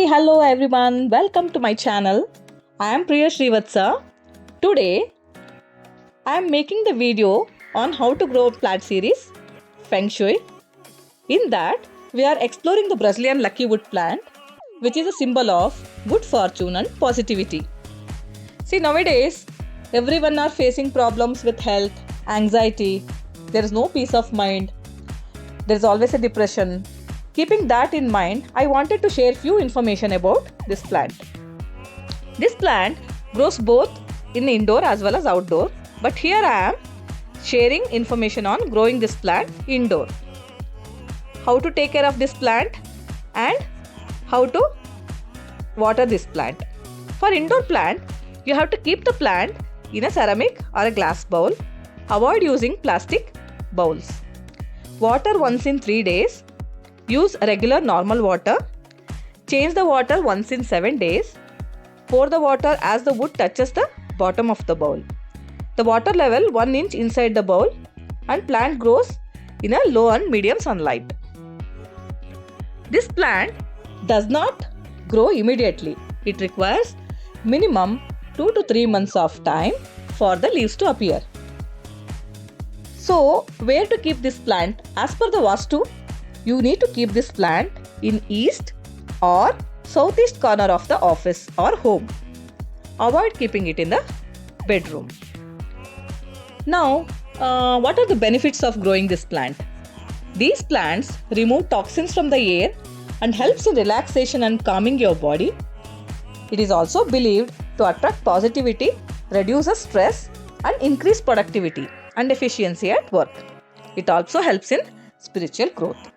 Hello everyone, welcome to my channel. I am Priya Srivatsa. Today I am making the video on how to grow plant series Feng Shui. In that we are exploring the Brazilian lucky wood plant, which is a symbol of good fortune and positivity. See, nowadays everyone are facing problems with health, anxiety, there is no peace of mind, there is always a depression. Keeping that in mind, I wanted to share few information about this plant. This plant grows both in indoor as well as outdoor, but here I am sharing information on growing this plant indoor. How to take care of this plant and how to water this plant. For indoor plant, you have to keep the plant in a ceramic or a glass bowl. Avoid using plastic bowls. Water once in 3 days. Use regular normal water. Change the water once in 7 days. Pour the water as the wood touches the bottom of the bowl. The water level 1 inch inside the bowl, and plant grows in a low and medium sunlight. This plant does not grow immediately. It requires minimum 2 to 3 months of time for the leaves to appear. So, where to keep this plant? As per the Vastu, you need to keep this plant in east or southeast corner of the office or home. Avoid keeping it in the bedroom. Now, what are the benefits of growing this plant? These plants remove toxins from the air and helps in relaxation and calming your body. It is also believed to attract positivity, reduces stress and increase productivity and efficiency at work. It also helps in spiritual growth.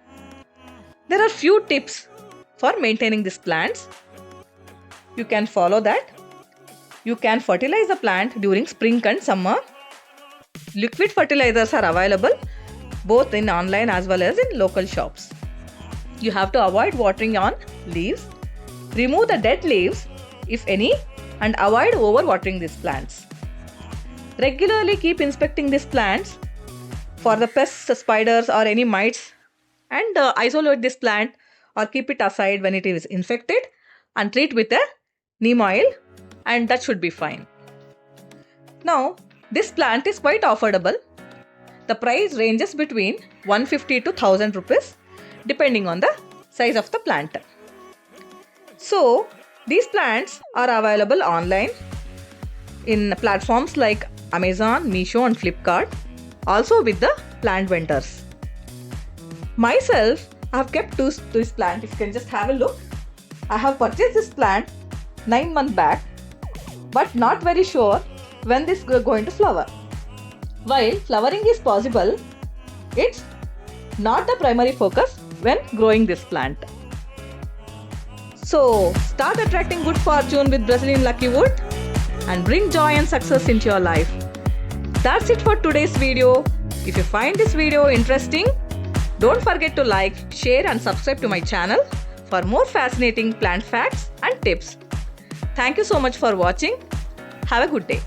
There are few tips for maintaining these plants. You can follow that. You can fertilize the plant during spring and summer. Liquid fertilizers are available both in online as well as in local shops. You have to avoid watering on leaves. Remove the dead leaves if any and avoid overwatering these plants. Regularly keep inspecting these plants for the pests, spiders or any mites, and isolate this plant or keep it aside when it is infected and treat with a neem oil, and that should be fine. Now, this plant is quite affordable. The price ranges between 150 to 1000 rupees depending on the size of the plant. So, these plants are available online in platforms like Amazon, Meesho and Flipkart, also with the plant vendors. Myself, I have kept this plant. If you can just have a look. I have purchased this plant 9 months back, but not very sure when this is going to flower. While flowering is possible, it's not the primary focus when growing this plant. So, start attracting good fortune with Brazilian lucky wood and bring joy and success into your life. That's it for today's video. If you find this video interesting, don't forget to like, share and subscribe to my channel for more fascinating plant facts and tips. Thank you so much for watching. Have a good day.